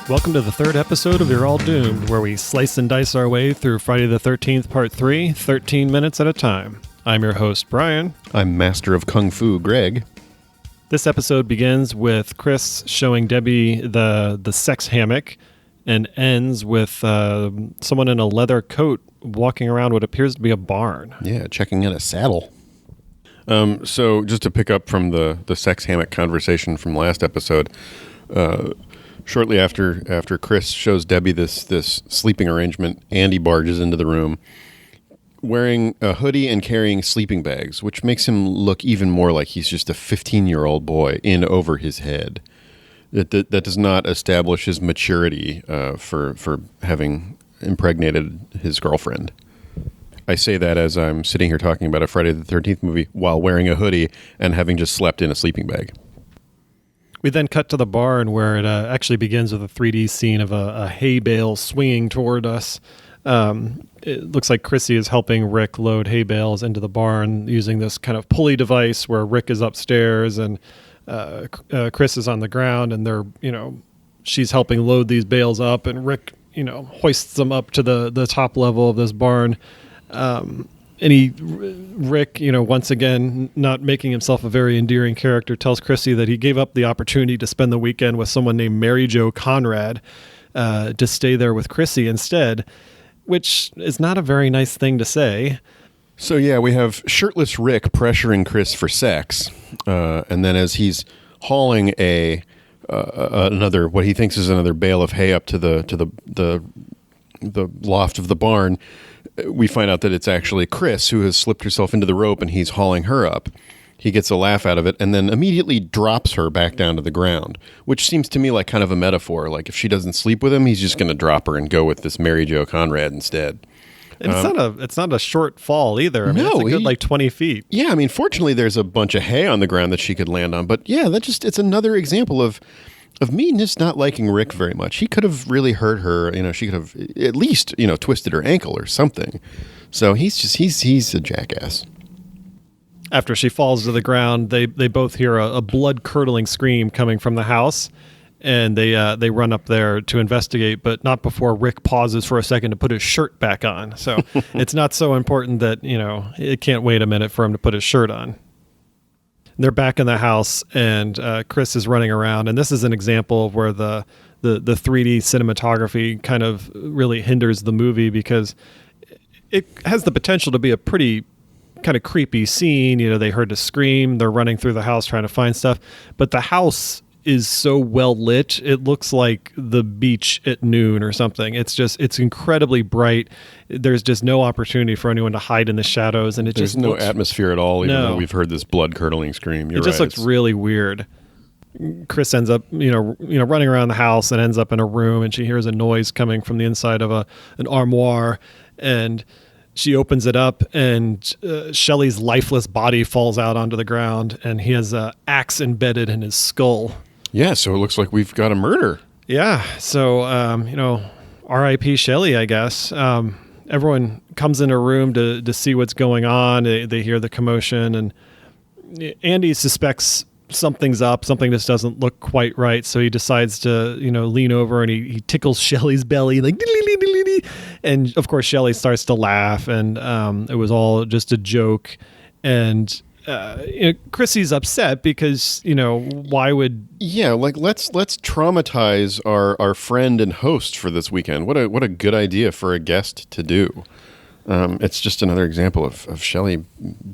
Welcome to the third episode of You're All Doomed, where we slice and dice our way through Friday the 13th, Part 3, 13 minutes at a time. I'm your host, Brian. I'm Master of Kung Fu, Greg. This episode begins with Chris showing Debbie the sex hammock and ends with someone in a leather coat walking around what appears to be a barn. Yeah, checking in a saddle. So just to pick up from the sex hammock conversation from last episode, shortly after Chris shows Debbie this sleeping arrangement, Andy barges into the room wearing a hoodie and carrying sleeping bags, which makes him look even more like he's just a 15-year-old boy in over his head. That does not establish his maturity for having impregnated his girlfriend. I say that as I'm sitting here talking about a Friday the 13th movie while wearing a hoodie and having just slept in a sleeping bag. We then cut to the barn where it actually begins with a 3D scene of a hay bale swinging toward us. It looks like Chrissy is helping Rick load hay bales into the barn using this kind of pulley device where Rick is upstairs and Chris is on the ground, and she's helping load these bales up, and Rick, hoists them up to the top level of this barn. Rick, once again, not making himself a very endearing character, tells Chrissy that he gave up the opportunity to spend the weekend with someone named Mary Jo Conrad to stay there with Chrissy instead, which is not a very nice thing to say. So yeah, we have shirtless Rick pressuring Chris for sex, and then as he's hauling another what he thinks is another bale of hay up to the loft of the barn, we find out that it's actually Chris who has slipped herself into the rope and he's hauling her up. He gets a laugh out of it and then immediately drops her back down to the ground, which seems to me like kind of a metaphor. Like if she doesn't sleep with him, he's just going to drop her and go with this Mary Jo Conrad instead. And it's not a short fall either. I mean, it's a good 20 feet. Yeah, I mean, fortunately, there's a bunch of hay on the ground that she could land on. But yeah, it's another example of me just not liking Rick very much. He could have really hurt her. She could have at least, twisted her ankle or something. So he's a jackass. After she falls to the ground, they both hear a blood-curdling scream coming from the house, and they run up there to investigate, but not before Rick pauses for a second to put his shirt back on. So it's not so important that, it can't wait a minute for him to put his shirt on. They're back in the house, and Chris is running around, and this is an example of where the 3D cinematography kind of really hinders the movie because it has the potential to be a pretty kind of creepy scene. They heard a scream, they're running through the house trying to find stuff, but the house is so well lit, it looks like the beach at noon or something. It's incredibly bright. There's just no opportunity for anyone to hide in the shadows, and there's no atmosphere at all, even though we've heard this blood-curdling scream. It just looks really weird. Chris ends up, running around the house and ends up in a room, and she hears a noise coming from the inside of an armoire, and she opens it up, and Shelly's lifeless body falls out onto the ground, and he has an axe embedded in his skull. Yeah, so it looks like we've got a murder. Yeah, so, R.I.P. Shelly, I guess. Everyone comes in a room to see what's going on. They hear the commotion, and Andy suspects something's up. Something just doesn't look quite right, so he decides to, lean over, and he tickles Shelly's belly, like, and of course Shelly starts to laugh, and it was all just a joke, and Chrissy's upset because why would let's traumatize our friend and host for this weekend. What a good idea for a guest to do. It's just another example of Shelly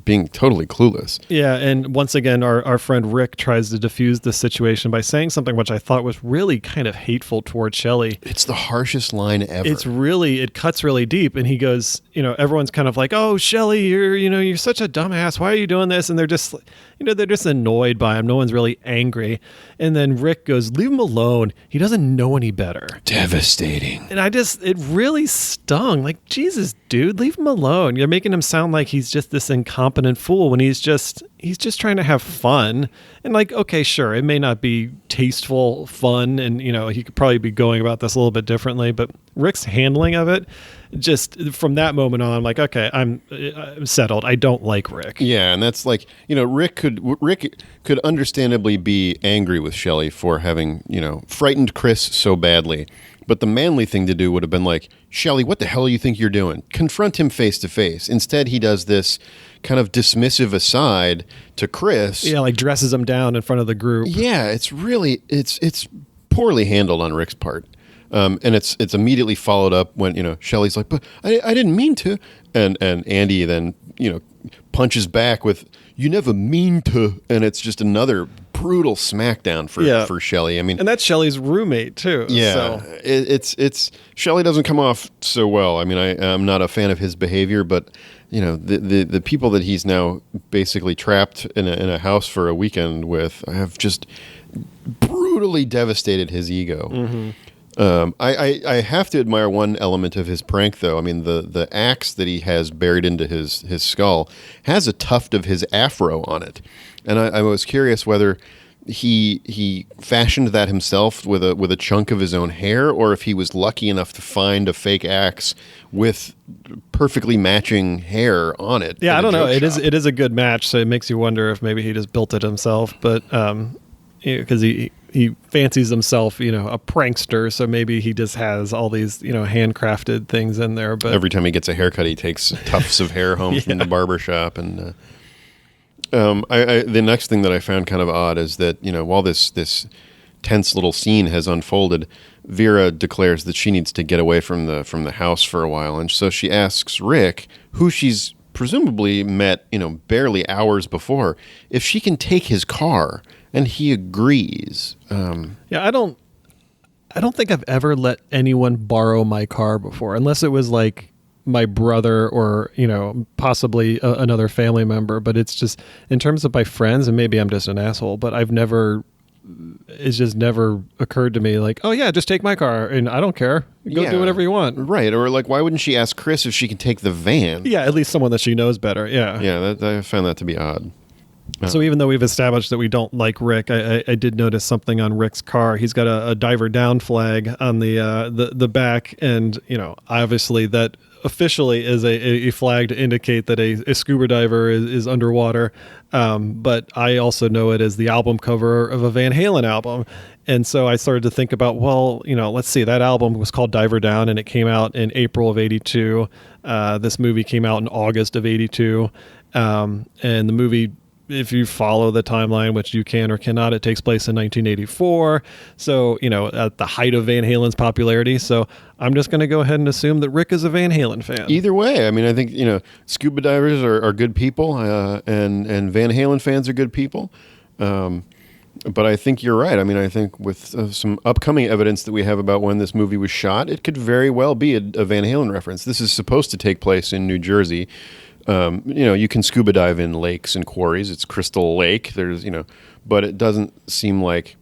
being totally clueless. Yeah, and once again, our friend Rick tries to diffuse the situation by saying something which I thought was really kind of hateful towards Shelly. It's the harshest line ever. It cuts really deep, and he goes, everyone's kind of like, "Oh, Shelly, you're such a dumbass. Why are you doing this?" And they're just, they're just annoyed by him. No one's really angry. And then Rick goes, "Leave him alone. He doesn't know any better." Devastating. And it really stung. Like, Jesus, dude, leave him alone. You're making him sound like he's just this incompetent fool when he's just trying to have fun. And like, okay, sure, it may not be tasteful fun, and he could probably be going about this a little bit differently, but Rick's handling of it just from that moment on, I'm like, okay, I'm settled. I don't like Rick. Yeah, and that's like, Rick could understandably be angry with Shelly for having, frightened Chris so badly. But the manly thing to do would have been like, Shelly, what the hell do you think you're doing? Confront him face to face. Instead, he does this kind of dismissive aside to Chris. Yeah, like dresses him down in front of the group. Yeah, it's really it's poorly handled on Rick's part. And it's immediately followed up when, Shelly's like, but I didn't mean to. And Andy then, punches back with, you never mean to. And it's just another brutal smackdown for Shelly. I mean, and that's Shelly's roommate too. Yeah, so. it's Shelly doesn't come off so well. I mean, I'm not a fan of his behavior, but the people that he's now basically trapped in a house for a weekend with have just brutally devastated his ego. Mm-hmm. I have to admire one element of his prank, though. I mean, the axe that he has buried into his skull has a tuft of his afro on it, and I was curious whether he fashioned that himself with a chunk of his own hair, or if he was lucky enough to find a fake axe with perfectly matching hair on it. Yeah, I don't know. It is a good match, so it makes you wonder if maybe he just built it himself, but because he fancies himself, a prankster, so maybe he just has all these, handcrafted things in there. But every time he gets a haircut, he takes tufts of hair home from the barber shop. And the next thing that I found kind of odd is that, while this tense little scene has unfolded, Vera declares that she needs to get away from the house for a while, and so she asks Rick, who she's presumably met, barely hours before, if she can take his car. And he agrees. Yeah, I don't think I've ever let anyone borrow my car before, unless it was like my brother or possibly another family member. But it's just in terms of my friends, and maybe I'm just an asshole, but it's just never occurred to me like, oh yeah, just take my car and I don't care. Go do whatever you want. Right. Or like, why wouldn't she ask Chris if she can take the van? Yeah, at least someone that she knows better. Yeah. Yeah, I found that to be odd. So even though we've established that we don't like Rick, I did notice something on Rick's car. He's got a diver down flag on the back, and obviously that officially is a flag to indicate that a scuba diver is underwater. But I also know it as the album cover of a Van Halen album. And so I started to think about, well, let's see, that album was called Diver Down, and it came out in April of 82. This movie came out in August of 82. And the movie, if you follow the timeline, which you can or cannot, it takes place in 1984. So, at the height of Van Halen's popularity. So I'm just going to go ahead and assume that Rick is a Van Halen fan. Either way, I mean, I think, scuba divers are good people, and Van Halen fans are good people. But I think you're right. I mean, I think with some upcoming evidence that we have about when this movie was shot, it could very well be a Van Halen reference. This is supposed to take place in New Jersey. You can scuba dive in lakes and quarries. It's Crystal Lake. There's, but it doesn't seem like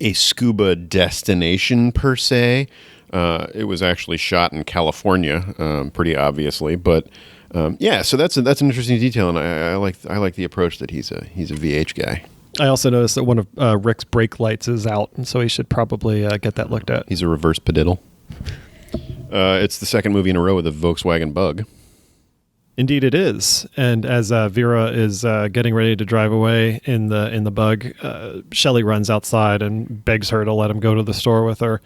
a scuba destination per se. It was actually shot in California, pretty obviously. But so that's an interesting detail, and I like the approach that he's a VH guy. I also noticed that one of Rick's brake lights is out, and so he should probably get that looked at. He's a reverse padiddle. It's the second movie in a row with a Volkswagen Bug. Indeed, it is. And as Vera is getting ready to drive away in the Bug, Shelly runs outside and begs her to let him go to the store with her.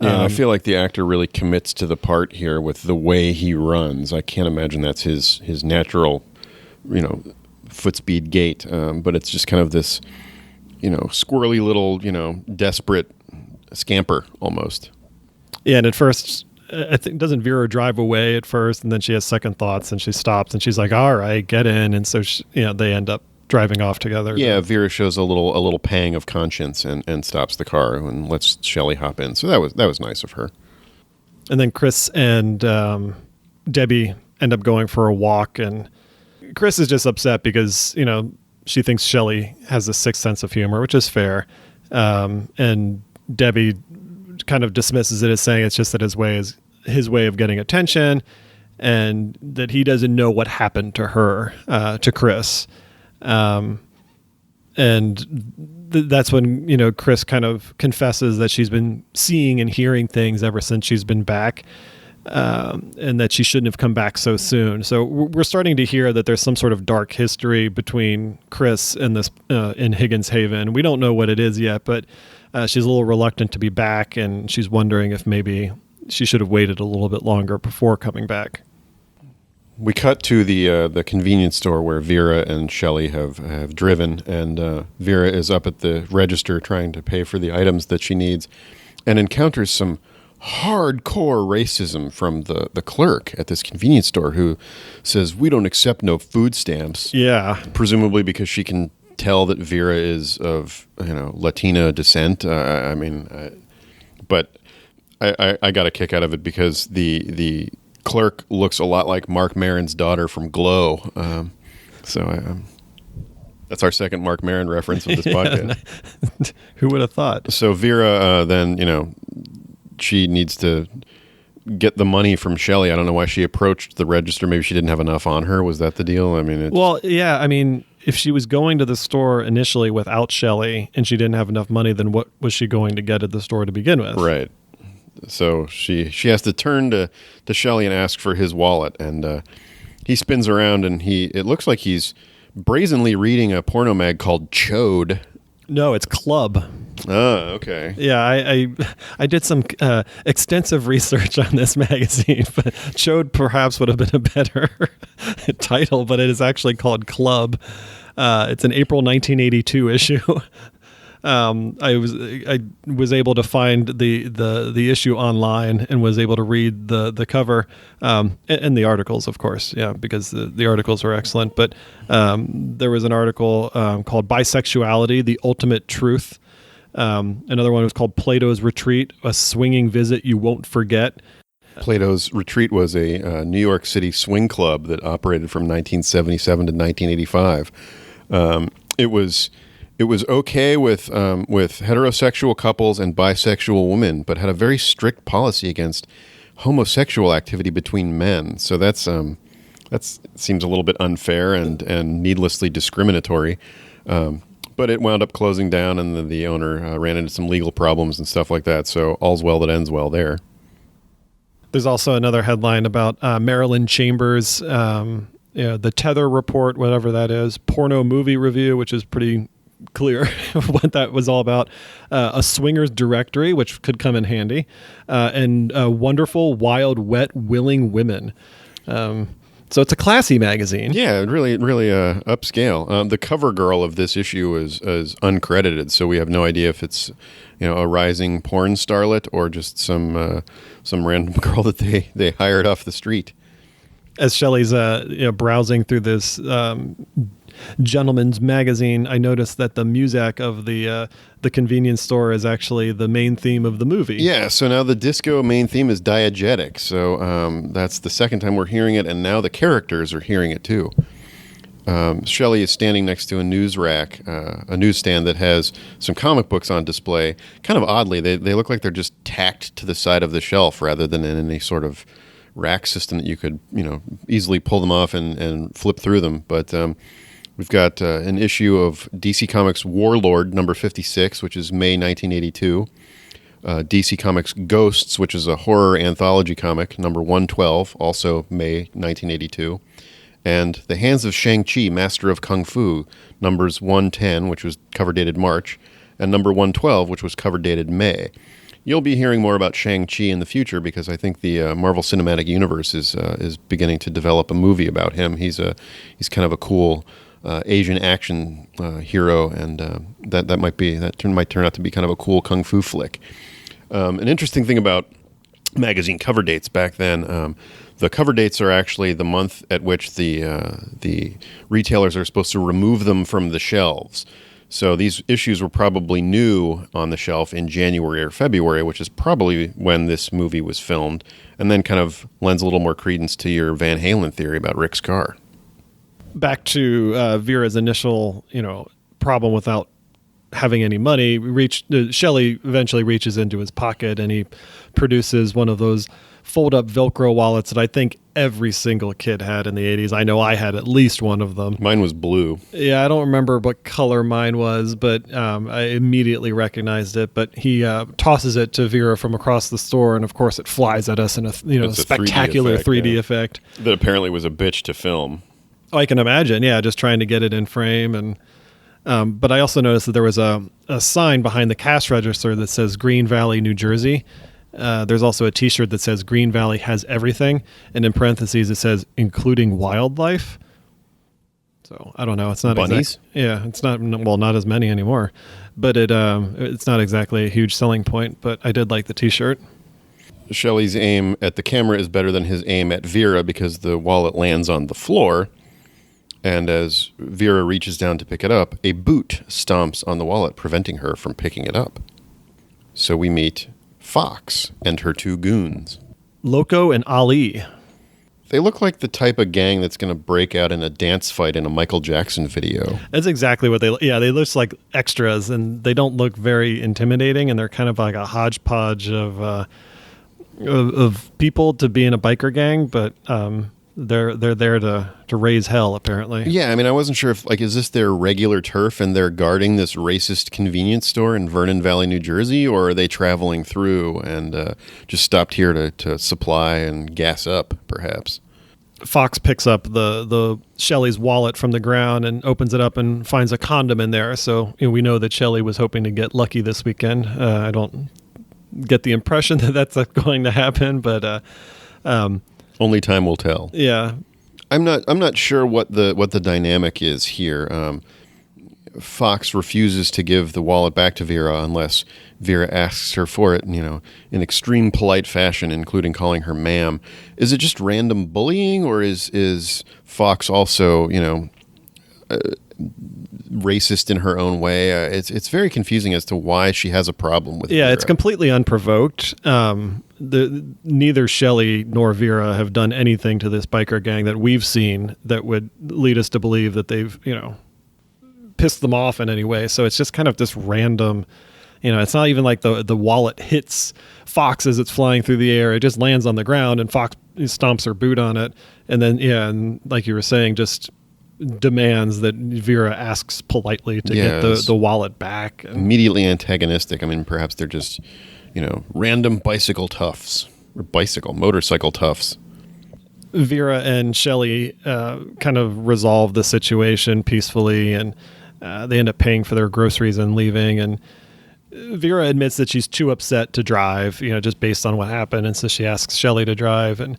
Yeah, I feel like the actor really commits to the part here with the way he runs. I can't imagine that's his natural, foot speed gait. But it's just kind of this, squirrely little, desperate scamper almost. Yeah, and at first, I think, doesn't Vera drive away at first, and then she has second thoughts, and she stops, and she's like, "All right, get in." And so they end up driving off together. Yeah, Vera shows a little pang of conscience and stops the car and lets Shelly hop in. So that was nice of her. And then Chris and Debbie end up going for a walk, and Chris is just upset because she thinks Shelly has a sixth sense of humor, which is fair, and Debbie kind of dismisses it as saying it's just that his way of getting attention, and that he doesn't know what happened to her, to Chris. That's when, Chris kind of confesses that she's been seeing and hearing things ever since she's been back. and that she shouldn't have come back so soon. So we're starting to hear that there's some sort of dark history between Chris and this in Higgins Haven. We don't know what it is yet, but she's a little reluctant to be back, and she's wondering if maybe she should have waited a little bit longer before coming back. We cut to the convenience store where Vera and Shelly have driven, and Vera is up at the register trying to pay for the items that she needs, and encounters some hardcore racism from the clerk at this convenience store, who says, "We don't accept no food stamps." Yeah, presumably because she can tell that Vera is of Latina descent. But I got a kick out of it because the clerk looks a lot like Mark Maron's daughter from Glow. That's our second Mark Maron reference of this podcast. Who would have thought? So Vera then she needs to get the money from Shelly. I don't know why she approached the register. Maybe she didn't have enough on her. Was that the deal? If she was going to the store initially without Shelly and she didn't have enough money, then what was she going to get at the store to begin with? Right. So she has to turn to Shelly and ask for his wallet, and he spins around, and it looks like he's brazenly reading a porno mag called Chode. No, it's Club. Oh, okay. Yeah, I did some extensive research on this magazine, but Chode perhaps would have been a better title, but it is actually called Club. It's an April 1982 issue. I was able to find the issue online and was able to read the cover and the articles, of course, because the articles are excellent. But there was an article called "Bisexuality: The Ultimate Truth." Another one was called "Plato's Retreat: A Swinging Visit You Won't Forget." Plato's Retreat was a New York City swing club that operated from 1977 to 1985. It was okay with heterosexual couples and bisexual women, but had a very strict policy against homosexual activity between men. So that seems a little bit unfair and needlessly discriminatory. But it wound up closing down, and the owner ran into some legal problems and stuff like that. So all's well that ends well there. There's also another headline about Marilyn Chambers, the Tether Report, whatever that is, porno movie review, which is pretty clear what that was all about, a swingers directory, which could come in handy, and wonderful, wild, wet, willing women. So it's a classy magazine. Yeah, really upscale. The cover girl of this issue is uncredited, so we have no idea if it's a rising porn starlet or just some random girl that they hired off the street. As Shelley's browsing through this gentleman's magazine, I noticed that the music of the convenience store is actually the main theme of the movie. Yeah, so now the disco main theme is diegetic. So that's the second time we're hearing it, and now the characters are hearing it too. Shelly is standing next to a news rack, a newsstand that has some comic books on display. Kind of oddly, they look like they're just tacked to the side of the shelf rather than in any sort of rack system that you could easily pull them off and flip through them. But we've got an issue of DC Comics Warlord number 56, which is May 1982. DC Comics Ghosts, which is a horror anthology comic, number 112, also May 1982. And The Hands of Shang-Chi, Master of Kung Fu, numbers 110, which was cover dated March, and number 112, which was cover dated May. You'll be hearing more about Shang-Chi in the future because I think the Marvel Cinematic Universe is beginning to develop a movie about him. He's kind of a cool Asian action hero, and that might turn out to be kind of a cool kung fu flick. An interesting thing about magazine cover dates back then, the cover dates are actually the month at which the retailers are supposed to remove them from the shelves. So these issues were probably new on the shelf in January or February, which is probably when this movie was filmed, and then kind of lends a little more credence to your Van Halen theory about Rick's car. Back to Vera's initial, problem without having any money. Shelly eventually reaches into his pocket and he produces one of those fold-up Velcro wallets that I think every single kid had in the 80s. I know I had at least one of them. Mine was blue. Yeah, I don't remember what color mine was, but I immediately recognized it. But he tosses it to Vera from across the store, and of course it flies at us in a spectacular 3D effect. That apparently was a bitch to film. Oh, I can imagine. Yeah, just trying to get it in frame. And but I also noticed that there was a sign behind the cash register that says Green Valley, New Jersey. There's also a T-shirt that says Green Valley has everything, and in parentheses it says including wildlife. So I don't know. It's not bunnies. It's not, well, not as many anymore, but it's not exactly a huge selling point. But I did like the T-shirt. Shelly's aim at the camera is better than his aim at Vera because the wallet lands on the floor, and as Vera reaches down to pick it up, a boot stomps on the wallet, preventing her from picking it up. So we meet Fox and her two goons. Loco and Ali. They look like the type of gang that's going to break out in a dance fight in a Michael Jackson video. That's exactly what they look like, extras, and they don't look very intimidating, and they're kind of like a hodgepodge of people to be in a biker gang, but they're there to raise hell, apparently. Yeah, I mean, I wasn't sure if, is this their regular turf and they're guarding this racist convenience store in Vernon Valley, New Jersey, or are they traveling through and just stopped here to supply and gas up, perhaps? Fox picks up the Shelly's wallet from the ground and opens it up and finds a condom in there. So we know that Shelly was hoping to get lucky this weekend. I don't get the impression that that's going to happen, but only time will tell. Yeah, I'm not sure what the dynamic is here. Fox refuses to give the wallet back to Vera unless Vera asks her for it, in extreme polite fashion, including calling her ma'am. Is it just random bullying, or is Fox also, racist in her own way? It's very confusing as to why she has a problem with Vera. It's completely unprovoked. Neither Shelly nor Vera have done anything to this biker gang that we've seen that would lead us to believe that they've, pissed them off in any way. So it's just kind of this random, it's not even like the wallet hits Fox as it's flying through the air. It just lands on the ground and Fox stomps her boot on it. And then, and like you were saying, just demands that Vera asks politely to get the wallet back. Immediately antagonistic. I mean, perhaps they're just, random bicycle toughs or motorcycle toughs. Vera and Shelly kind of resolve the situation peacefully, and they end up paying for their groceries and leaving. And Vera admits that she's too upset to drive, just based on what happened. And so she asks Shelly to drive. And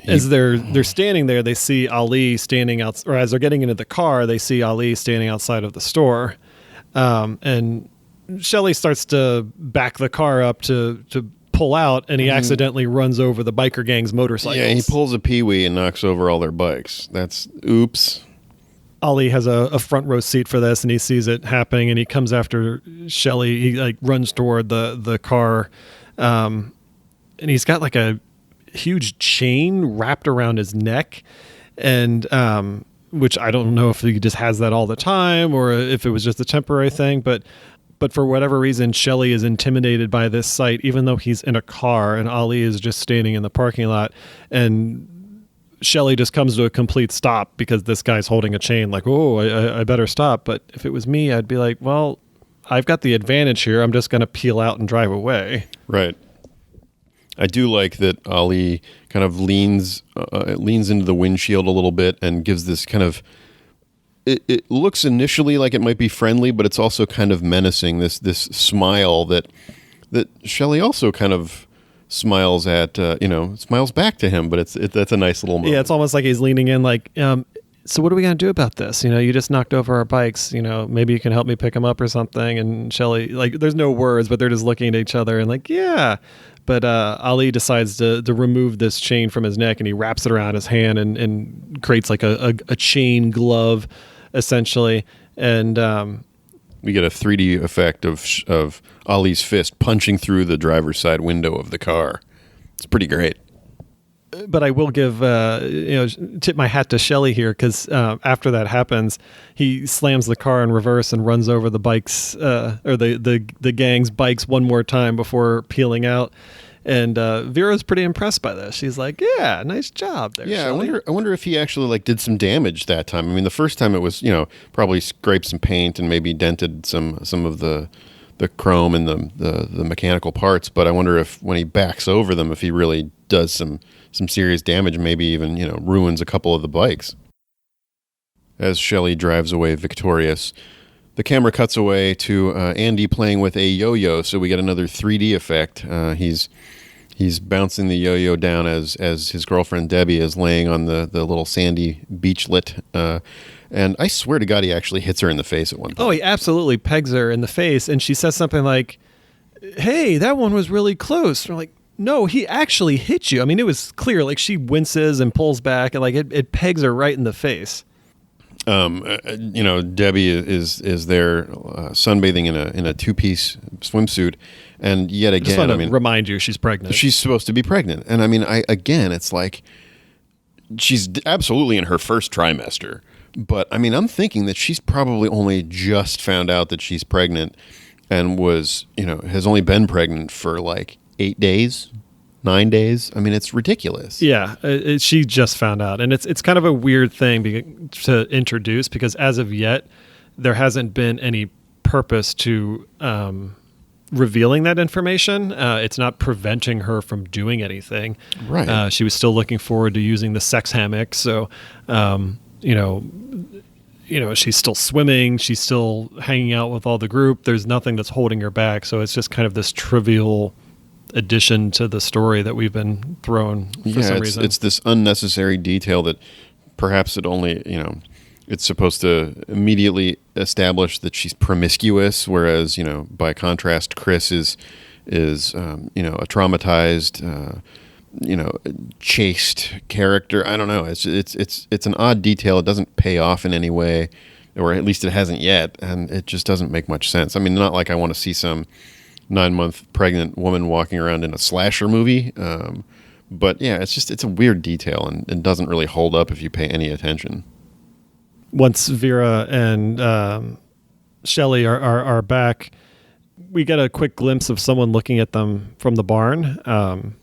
as they're standing there, they see Ali standing out, or as they're getting into the car, they see Ali standing outside of the store. And Shelly starts to back the car up to pull out, and he accidentally runs over the biker gang's motorcycles. Yeah, he pulls a peewee and knocks over all their bikes. That's oops. Ali has a front row seat for this, and he sees it happening, and he comes after Shelly. He runs toward the car, and he's got like a huge chain wrapped around his neck, and which I don't know if he just has that all the time or if it was just a temporary thing, but for whatever reason, Shelly is intimidated by this sight, even though he's in a car and Ali is just standing in the parking lot. And Shelly just comes to a complete stop because this guy's holding a chain, like, oh, I better stop. But if it was me, I'd be like, well, I've got the advantage here. I'm just going to peel out and drive away. Right. I do like that Ali kind of leans into the windshield a little bit and gives this kind of, it looks initially like it might be friendly, but it's also kind of menacing, this smile that Shelly also kind of smiles at, smiles back to him, but that's a nice little moment. Yeah, it's almost like he's leaning in like, so what are we going to do about this? You just knocked over our bikes, maybe you can help me pick them up or something. And Shelly, like, there's no words, but they're just looking at each other and like, yeah. But Ali decides to remove this chain from his neck, and he wraps it around his hand and creates like a chain glove, essentially. And we get a 3D effect of Ali's fist punching through the driver's side window of the car. It's pretty great. But I will give, tip my hat to Shelly here, because after that happens, he slams the car in reverse and runs over the bikes, or the gang's bikes one more time before peeling out. And Vera's pretty impressed by this. She's like, "Yeah, nice job there." Yeah, Shelly. I wonder if he actually like did some damage that time. I mean, the first time it was, probably scraped some paint and maybe dented some of the chrome and the mechanical parts. But I wonder if when he backs over them, if he really does some serious damage, maybe even ruins a couple of the bikes. As Shelly drives away victorious, the camera cuts away to Andy playing with a yo-yo, so we get another 3D effect. He's bouncing the yo-yo down as his girlfriend Debbie is laying on the little sandy beachlet. And I swear to God, he actually hits her in the face at one point. Oh, he absolutely pegs her in the face, and she says something like, "Hey, that one was really close." We're like, "No, he actually hit you." I mean, it was clear. Like, she winces and pulls back, and like it pegs her right in the face. Debbie is there sunbathing in a two-piece swimsuit, and yet again, Just want to remind you, she's pregnant. She's supposed to be pregnant, and it's like she's absolutely in her first trimester. But I'm thinking that she's probably only just found out that she's pregnant, and has only been pregnant for like 8 days. 9 days. It's ridiculous. Yeah, she just found out, and it's kind of a weird thing to introduce because as of yet, there hasn't been any purpose to revealing that information. It's not preventing her from doing anything. Right. She was still looking forward to using the sex hammock, so she's still swimming. She's still hanging out with all the group. There's nothing that's holding her back. So it's just kind of this trivial addition to the story that we've been thrown for some reason. It's this unnecessary detail that perhaps it only, it's supposed to immediately establish that she's promiscuous, whereas, by contrast, Chris is a traumatized, chaste character. I don't know. It's an odd detail. It doesn't pay off in any way, or at least it hasn't yet, and it just doesn't make much sense. Not like I want to see some 9-month pregnant woman walking around in a slasher movie. But yeah, it's a weird detail and doesn't really hold up if you pay any attention. Once Vera and Shelly are back, we get a quick glimpse of someone looking at them from the barn.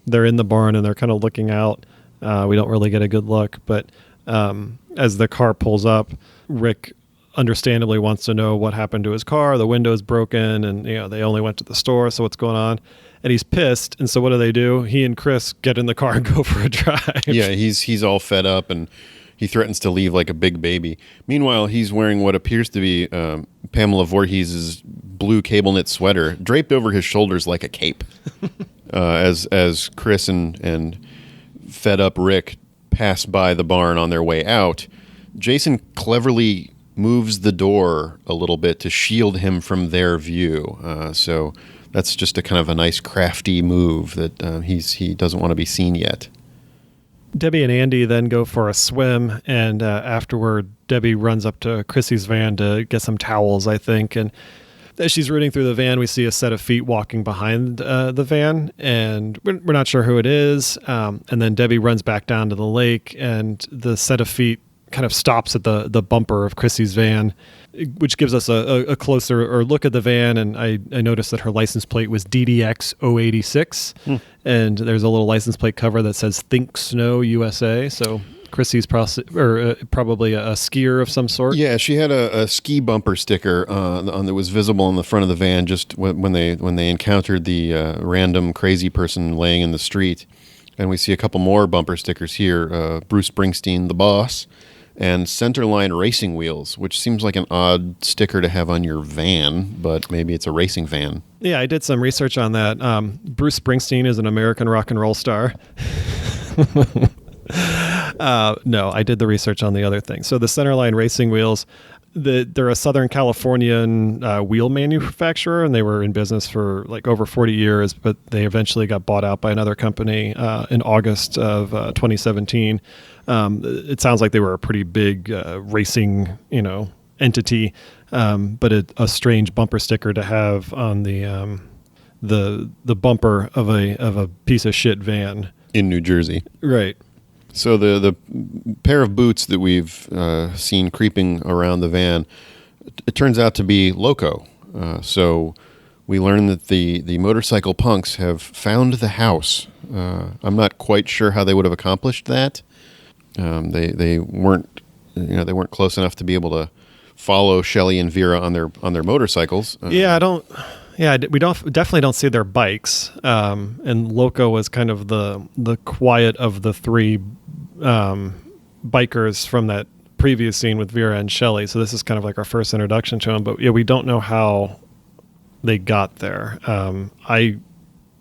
They're in the barn and they're kind of looking out. We don't really get a good look, but as the car pulls up, Rick understandably wants to know what happened to his car. The window's broken and they only went to the store, so what's going on? And he's pissed, and so what do? He and Chris get in the car and go for a drive. Yeah, he's all fed up and he threatens to leave like a big baby. Meanwhile, he's wearing what appears to be Pamela Voorhees' blue cable knit sweater draped over his shoulders like a cape. As Chris and fed up Rick pass by the barn on their way out, Jason cleverly moves the door a little bit to shield him from their view. So that's just a kind of a nice crafty move that he doesn't want to be seen yet. Debbie and Andy then go for a swim, and afterward, Debbie runs up to Chrissy's van to get some towels, I think. And as she's rooting through the van, we see a set of feet walking behind the van, and we're not sure who it is. And then Debbie runs back down to the lake, and the set of feet kind of stops at the bumper of Chrissy's van, which gives us a closer look at the van. And I noticed that her license plate was DDX 086, and there's a little license plate cover that says Think Snow USA. So Chrissy's probably a skier of some sort. Yeah, she had a ski bumper sticker that was visible on the front of the van just when they encountered the random crazy person laying in the street. And we see a couple more bumper stickers here. Bruce Springsteen, the boss, and Centerline Racing Wheels, which seems like an odd sticker to have on your van, but maybe it's a racing van. Yeah, I did some research on that. Bruce Springsteen is an American rock and roll star. No, I did the research on the other thing. So the Centerline Racing Wheels, they're a Southern Californian wheel manufacturer, and they were in business for like over 40 years, but they eventually got bought out by another company in August of 2017. It sounds like they were a pretty big racing, entity, but a strange bumper sticker to have on the bumper of a piece of shit van in New Jersey. Right. So the pair of boots that we've seen creeping around the van, it turns out to be Loco. So we learn that the motorcycle punks have found the house. I'm not quite sure how they would have accomplished that. They weren't, they weren't close enough to be able to follow Shelly and Vera on their motorcycles. We definitely don't see their bikes. And Loco was kind of the quiet of the three bikers from that previous scene with Vera and Shelly. So this is kind of like our first introduction to them. But yeah, we don't know how they got there. I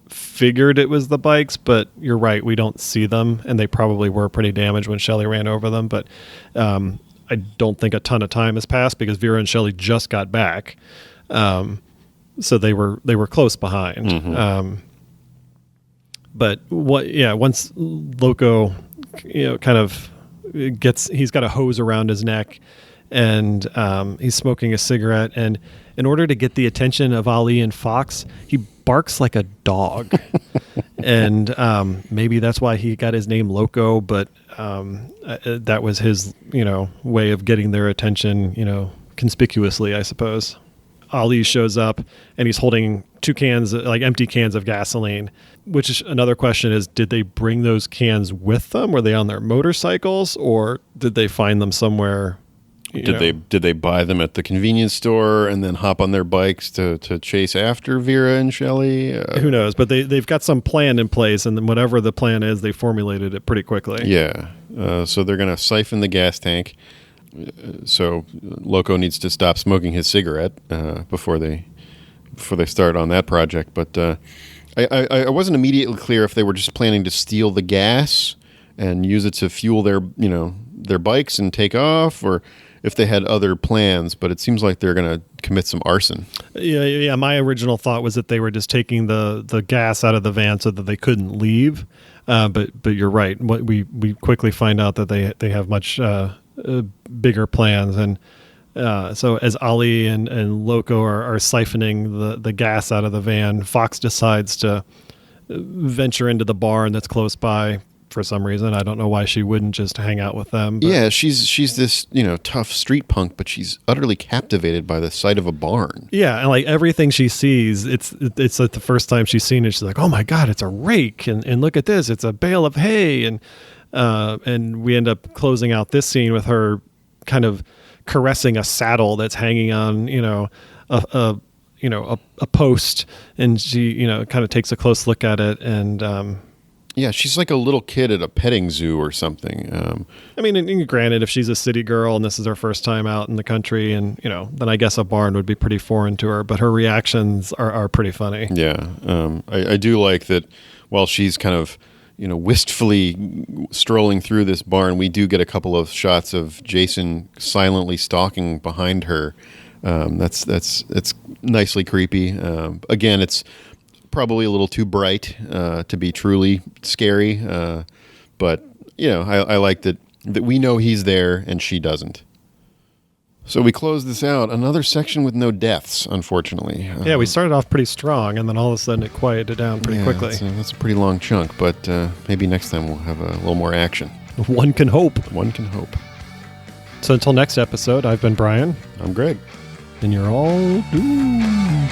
figured it was the bikes, but you're right, we don't see them, and they probably were pretty damaged when Shelly ran over them. But I don't think a ton of time has passed because Vera and Shelly just got back, so they were close behind. Mm-hmm. But once Loco, kind of he's got a hose around his neck, and he's smoking a cigarette, and in order to get the attention of Ali and Fox, he barks like a dog. And maybe that's why he got his name Loco, but that was his, way of getting their attention, conspicuously, I suppose. Ali shows up and he's holding 2 cans, like empty cans of gasoline, which is another question is, did they bring those cans with them? Were they on their motorcycles, or did they find them somewhere? Did they buy them at the convenience store and then hop on their bikes to chase after Vera and Shelly? Who knows? But they've got some plan in place, and then whatever the plan is, they formulated it pretty quickly. Yeah. So they're going to siphon the gas tank. So Loco needs to stop smoking his cigarette before they start on that project. But I wasn't immediately clear if they were just planning to steal the gas and use it to fuel their bikes and take off, or if they had other plans. But it seems like they're going to commit some arson. Yeah. My original thought was that they were just taking the gas out of the van so that they couldn't leave. But you're right. We quickly find out that they have much bigger plans. And so as Ali and Loco are siphoning the gas out of the van, Fox decides to venture into the barn that's close by. For some reason, I don't know why she wouldn't just hang out with them. But. Yeah, she's this tough street punk, but she's utterly captivated by the sight of a barn. Yeah, and like everything she sees, it's like the first time she's seen it, she's like, "Oh my God, it's a rake!" and look at this, it's a bale of hay, and we end up closing out this scene with her kind of caressing a saddle that's hanging on a post, and she kind of takes a close look at it and. Yeah, she's like a little kid at a petting zoo or something. I mean, and granted, if she's a city girl and this is her first time out in the country, and then I guess a barn would be pretty foreign to her. But her reactions are pretty funny. Yeah, I do like that. While she's kind of wistfully strolling through this barn, we do get a couple of shots of Jason silently stalking behind her. That's nicely creepy. Again, it's probably a little too bright to be truly scary, but I like that we know he's there and she doesn't. So we close this out. Another section with no deaths, unfortunately. Yeah, we started off pretty strong, and then all of a sudden it quieted down pretty quickly. That's a pretty long chunk, but maybe next time we'll have a little more action. One can hope. One can hope. So until next episode, I've been Brian. I'm Greg. And you're all doomed.